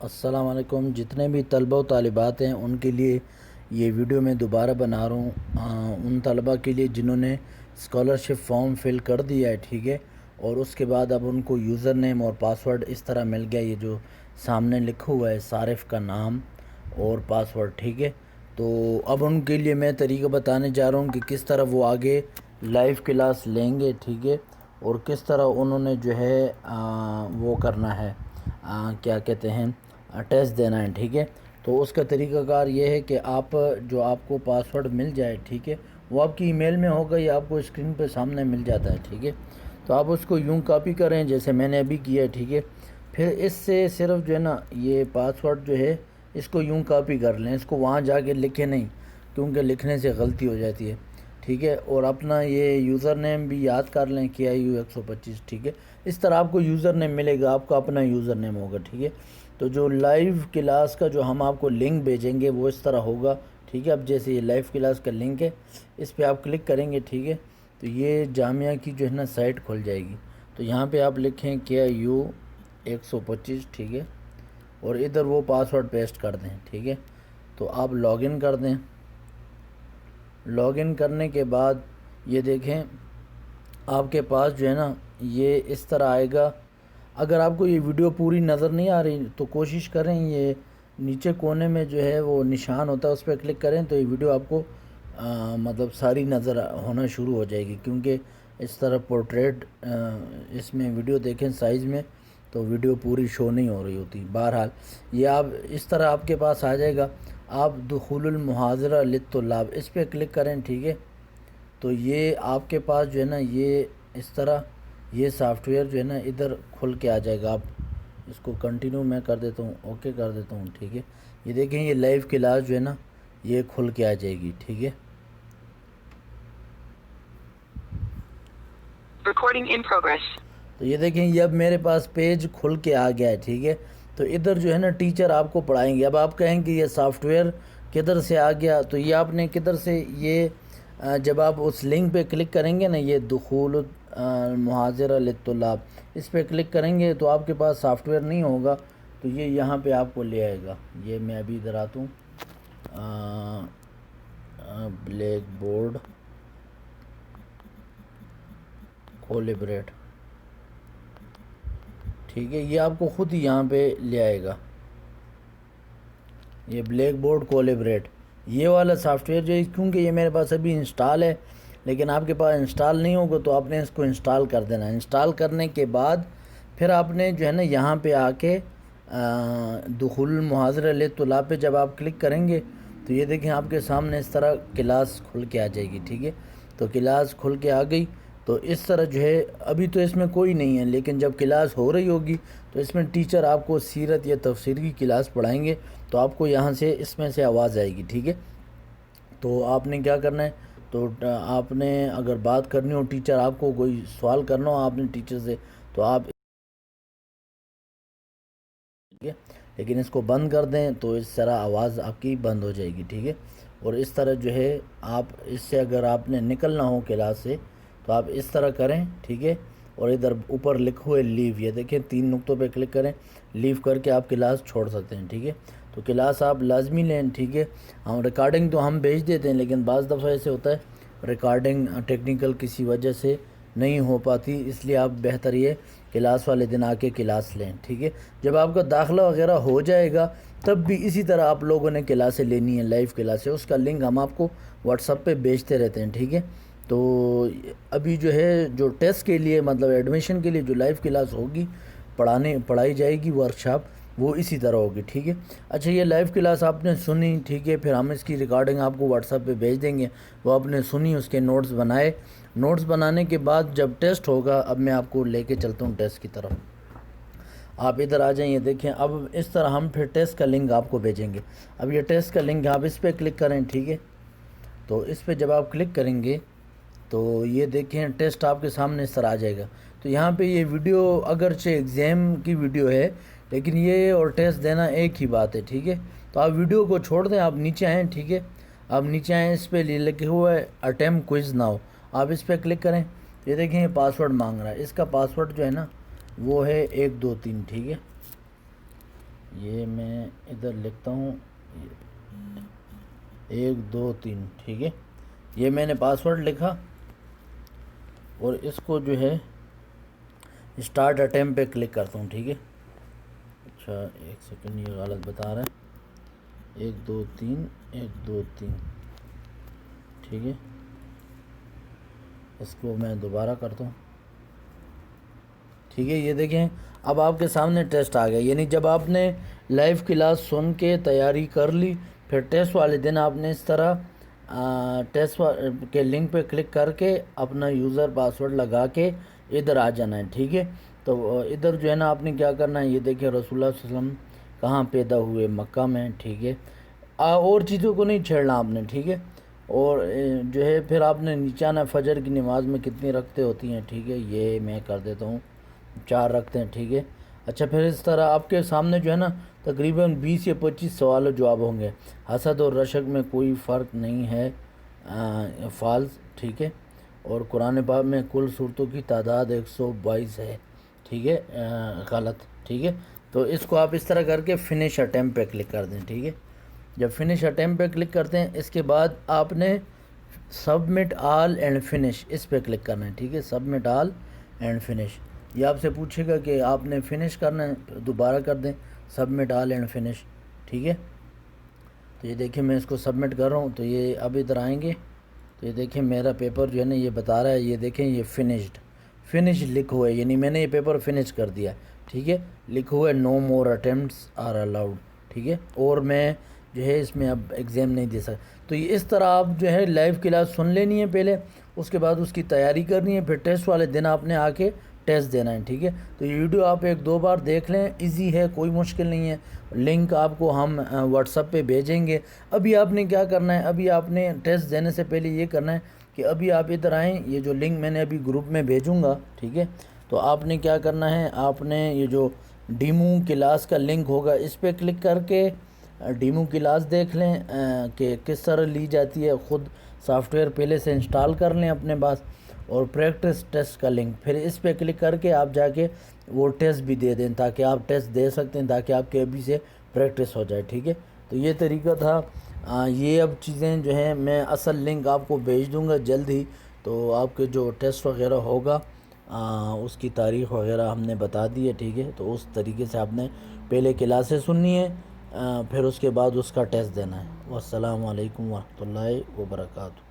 السلام علیکم. جتنے بھی طلبہ و طالبات ہیں ان کے لیے یہ ویڈیو میں دوبارہ بنا رہا ہوں. ان طلبہ کے لیے جنہوں نے اسکالرشپ فارم فل کر دیا ہے, ٹھیک ہے, اور اس کے بعد اب ان کو یوزر نیم اور پاسورڈ اس طرح مل گیا, یہ جو سامنے لکھا ہوا ہے صارف کا نام اور پاسورڈ, ٹھیک ہے. تو اب ان کے لیے میں طریقہ بتانے جا رہا ہوں کہ کس طرح وہ آگے لائیو کلاس لیں گے, ٹھیک ہے, اور کس طرح انہوں نے جو ہے وہ کرنا ہے, کیا کہتے ہیں, ٹیسٹ دینا ہے, ٹھیک ہے. تو اس کا طریقہ کار یہ ہے کہ آپ جو آپ کو پاسورڈ مل جائے, ٹھیک ہے, وہ آپ کی ای میل میں ہوگا یا آپ کو اسکرین پہ سامنے مل جاتا ہے, ٹھیک ہے. تو آپ اس کو یوں کاپی کریں جیسے میں نے ابھی کیا ہے, ٹھیک ہے. پھر اس سے صرف جو ہے نا یہ پاسورڈ جو ہے اس کو یوں کاپی کر لیں, اس کو وہاں جا کے لکھیں نہیں کیونکہ لکھنے سے غلطی ہو جاتی ہے, ٹھیک ہے. اور اپنا یہ یوزر نیم بھی یاد کر لیں, KIU125, ٹھیک ہے. اس طرح آپ کو یوزر نیم ملے گا, آپ کا اپنا یوزر نیم ہوگا, ٹھیک ہے. تو جو لائیو کلاس کا جو ہم آپ کو لنک بھیجیں گے وہ اس طرح ہوگا, ٹھیک ہے. اب جیسے یہ لائیو کلاس کا لنک ہے, اس پہ آپ کلک کریں گے, ٹھیک ہے. تو یہ جامعہ کی جو ہے نا سائٹ کھل جائے گی. تو یہاں پہ آپ لکھیں KIU125, ٹھیک ہے, اور ادھر وہ پاسورڈ پیسٹ کر دیں, ٹھیک ہے. تو آپ لاگ ان کر دیں. لاگ ان کرنے کے بعد یہ دیکھیں آپ کے پاس جو ہے نا یہ اس طرح آئے گا. اگر آپ کو یہ ویڈیو پوری نظر نہیں آ رہی تو کوشش کریں یہ نیچے کونے میں جو ہے وہ نشان ہوتا ہے اس پہ کلک کریں تو یہ ویڈیو آپ کو مطلب ساری نظر ہونا شروع ہو جائے گی, کیونکہ اس طرح پورٹریٹ اس میں ویڈیو دیکھیں سائز میں تو ویڈیو پوری شو نہیں ہو رہی ہوتی. بہرحال یہ آپ اس طرح آپ کے پاس آ جائے گا. آپ دخول المحاضرہ للطلاب اس پہ کلک کریں, ٹھیک ہے. تو یہ آپ کے پاس جو ہے نا یہ اس طرح یہ سافٹ ویئر جو ہے نا ادھر کھل کے آ جائے گا. آپ اس کو کنٹینیو میں کر دیتا ہوں, اوکے کر دیتا ہوں, ٹھیک ہے. یہ دیکھیں یہ لائیو کلاس جو ہے نا یہ کھل کے آ جائے گی, ٹھیک ہے. ریکارڈنگ ان پروگریس. تو یہ دیکھیں یہ اب میرے پاس پیج کھل کے آ گیا ہے, ٹھیک ہے. تو ادھر جو ہے نا ٹیچر آپ کو پڑھائیں گے. اب آپ کہیں کہ یہ سافٹ ویئر کدھر سے آ گیا, تو یہ آپ نے کدھر سے یہ جب آپ اس لنک پہ کلک کریں گے نا یہ دخول المحاضرہ للطلاب اس پہ کلک کریں گے تو آپ کے پاس سافٹ ویئر نہیں ہوگا, تو یہ یہاں پہ آپ کو لے آئے گا. یہ میں ابھی ادھر آتا ہوں, بلیک بورڈ کولیبریٹ, ٹھیک ہے. یہ آپ کو خود ہی یہاں پہ لے آئے گا. یہ بلیک بورڈ کولیبریٹ یہ والا سافٹ ویئر جو ہے, کیونکہ یہ میرے پاس ابھی انسٹال ہے, لیکن آپ کے پاس انسٹال نہیں ہوگا تو آپ نے اس کو انسٹال کر دینا. انسٹال کرنے کے بعد پھر آپ نے جو ہے نا یہاں پہ آ کے دخول المحاضرہ للطلاب پہ جب آپ کلک کریں گے تو یہ دیکھیں آپ کے سامنے اس طرح کلاس کھل کے آ جائے گی, ٹھیک ہے. تو کلاس کھل کے آ گئی. تو اس طرح جو ہے ابھی تو اس میں کوئی نہیں ہے, لیکن جب کلاس ہو رہی ہوگی تو اس میں ٹیچر آپ کو سیرت یا تفسیر کی کلاس پڑھائیں گے تو آپ کو یہاں سے اس میں سے آواز آئے گی, ٹھیک ہے. تو آپ نے کیا کرنا ہے, تو آپ نے اگر بات کرنی ہو ٹیچر آپ کو کوئی سوال کرنا ہو آپ نے ٹیچر سے تو آپ, ٹھیک ہے, لیکن اس کو بند کر دیں تو اس طرح آواز آپ کی بند ہو جائے گی, ٹھیک ہے. اور اس طرح جو ہے آپ اس سے اگر آپ نے نکلنا ہو کلاس سے تو آپ اس طرح کریں, ٹھیک ہے. اور ادھر اوپر لکھو ہے لیو, یہ دیکھیں 3 نقطوں پہ کلک کریں, لیو کر کے آپ کلاس چھوڑ سکتے ہیں, ٹھیک ہے. تو کلاس آپ لازمی لیں, ٹھیک ہے. ہم ریکارڈنگ تو ہم بھیج دیتے ہیں لیکن بعض دفعہ ایسے ہوتا ہے ریکارڈنگ ٹیکنیکل کسی وجہ سے نہیں ہو پاتی, اس لیے آپ بہتر یہ کلاس والے دن آ کے کلاس لیں, ٹھیک ہے. جب آپ کا داخلہ وغیرہ ہو جائے گا تب بھی اسی طرح آپ لوگوں نے کلاسیں لینی ہیں, لائیو کلاسیں, اس کا لنک ہم آپ کو واٹس ایپ پہ بھیجتے رہتے ہیں, ٹھیک ہے. تو ابھی جو ہے جو ٹیسٹ کے لیے مطلب ایڈمیشن کے لیے جو لائیو کلاس ہوگی پڑھائی جائے گی ورکشاپ, وہ اسی طرح ہوگی, ٹھیک ہے. اچھا یہ لائیو کلاس آپ نے سنی, ٹھیک ہے, پھر ہم اس کی ریکارڈنگ آپ کو واٹس ایپ پہ بھیج دیں گے, وہ آپ نے سنی, اس کے نوٹس بنائے. نوٹس بنانے کے بعد جب ٹیسٹ ہوگا, اب میں آپ کو لے کے چلتا ہوں ٹیسٹ کی طرف. آپ ادھر آ جائیں, یہ دیکھیں اب اس طرح ہم پھر ٹیسٹ کا لنک آپ کو بھیجیں گے. اب یہ ٹیسٹ کا لنک آپ اس پہ کلک کریں, ٹھیک ہے. تو اس پہ جب آپ کلک کریں گے تو یہ دیکھیں ٹیسٹ آپ کے سامنے اس طرح آ جائے گا. تو یہاں پہ یہ ویڈیو اگرچہ ایگزام کی ویڈیو ہے لیکن یہ اور ٹیسٹ دینا ایک ہی بات ہے, ٹھیک ہے. تو آپ ویڈیو کو چھوڑ دیں, آپ نیچے آئیں, ٹھیک ہے. آپ نیچے آئیں, اس پہ لکھے ہوا ہے اٹیمپٹ کوئز ناؤ, آپ اس پہ کلک کریں. یہ دیکھیں یہ پاسورڈ مانگ رہا ہے, اس کا پاسورڈ جو ہے نا وہ ہے 123, ٹھیک ہے. یہ میں ادھر لکھتا ہوں 1 2 3 ٹھیک ہے. یہ میں نے پاسورڈ لکھا اور اس کو جو ہے اسٹارٹ اٹیمپ پہ کلک کرتا ہوں. ٹھیک ہے. اچھا ایک سیکنڈ، یہ غلط بتا رہا ہے. 1 2 3 1 2 3 ٹھیک ہے. اس کو میں دوبارہ کرتا ہوں. ٹھیک ہے. یہ دیکھیں اب آپ کے سامنے ٹیسٹ آ گیا. یعنی جب آپ نے لائیو کلاس سن کے تیاری کر لی، پھر ٹیسٹ والے دن آپ نے اس طرح ٹیسٹ کے لنک پہ کلک کر کے اپنا یوزر پاسورڈ لگا کے ادھر آ جانا ہے. ٹھیک ہے. تو ادھر جو ہے نا آپ نے کیا کرنا ہے، یہ دیکھیں رسول اللہ صلی اللہ علیہ وسلم کہاں پیدا ہوئے، مکہ میں. ٹھیک ہے. اور چیزوں کو نہیں چھیڑنا آپ نے. ٹھیک ہے. اور جو ہے پھر آپ نے نیچے آنا، فجر کی نماز میں کتنی رکعتیں ہوتی ہیں. ٹھیک ہے. یہ میں کر دیتا ہوں 4 رکھتے ہیں. ٹھیک ہے. اچھا پھر اس طرح آپ کے سامنے جو ہے نا تقریباً 20 یا 25 سوال و جواب ہوں گے. حسد اور رشک میں کوئی فرق نہیں ہے، فالس. ٹھیک ہے. اور قرآن پاک میں کل صورتوں کی تعداد 122 ہے. ٹھیک ہے. غلط. ٹھیک ہے. تو اس کو آپ اس طرح کر کے فنش اٹیمپ پہ کلک کر دیں. ٹھیک ہے. جب فنش اٹیمپ پہ کلک کرتے ہیں اس کے بعد آپ نے سبمٹ آل اینڈ فنش اس پہ کلک کرنا ہے. ٹھیک ہے. Submit all and finish. یہ آپ سے پوچھے گا کہ آپ نے فنش کرنا ہے، دوبارہ کر دیں سبمٹ آل اینڈ فنش. ٹھیک ہے. تو یہ دیکھیں میں اس کو سبمٹ کر رہا ہوں تو یہ اب ادھر آئیں گے تو یہ دیکھیں میرا پیپر جو ہے نا یہ بتا رہا ہے، یہ دیکھیں یہ فنش لکھ ہوا ہے، یعنی میں نے یہ پیپر فنش کر دیا. ٹھیک ہے. لکھا ہوا ہے نو مور اٹیمپٹس آر الاؤڈ. ٹھیک ہے. اور میں جو ہے اس میں اب ایگزام نہیں دے سکتا. تو یہ اس طرح آپ جو ہے لائیو کلاس سن لینی ہے پہلے، اس کے بعد اس کی تیاری کرنی ہے، پھر ٹیسٹ والے دن آپ نے آ کے ٹیسٹ دینا ہے. ٹھیک ہے. تو یہ ویڈیو آپ 1-2 بار دیکھ لیں، ایزی ہے، کوئی مشکل نہیں ہے. لنک آپ کو ہم واٹس ایپ پہ بھیجیں گے. ابھی آپ نے کیا کرنا ہے، ابھی آپ نے ٹیسٹ دینے سے پہلے یہ کرنا ہے کہ ابھی آپ ادھر آئیں، یہ جو لنک میں نے ابھی گروپ میں بھیجوں گا. ٹھیک ہے. تو آپ نے کیا کرنا ہے، آپ نے یہ جو ڈیمو کلاس کا لنک ہوگا اس پہ کلک کر کے ڈیمو کلاس دیکھ لیں کہ کس طرح لی جاتی ہے. خود سافٹ ویئر پہلے سے انسٹال کر لیں اپنے پاس. اور پریکٹس ٹیسٹ کا لنک پھر اس پہ کلک کر کے آپ جا کے وہ ٹیسٹ بھی دے دیں تاکہ آپ ٹیسٹ دے سکتے ہیں، تاکہ آپ کے ابھی سے پریکٹس ہو جائے. ٹھیک ہے. تو یہ طریقہ تھا. یہ اب چیزیں جو ہیں میں اصل لنک آپ کو بھیج دوں گا جلد ہی. تو آپ کے جو ٹیسٹ وغیرہ ہوگا اس کی تاریخ وغیرہ ہم نے بتا دی ہے. ٹھیک ہے. تو اس طریقے سے آپ نے پہلے کلاسیں سننی ہے، پھر اس کے بعد اس کا ٹیسٹ دینا ہے. والسلام علیکم ورحمۃ اللہ وبرکاتہ.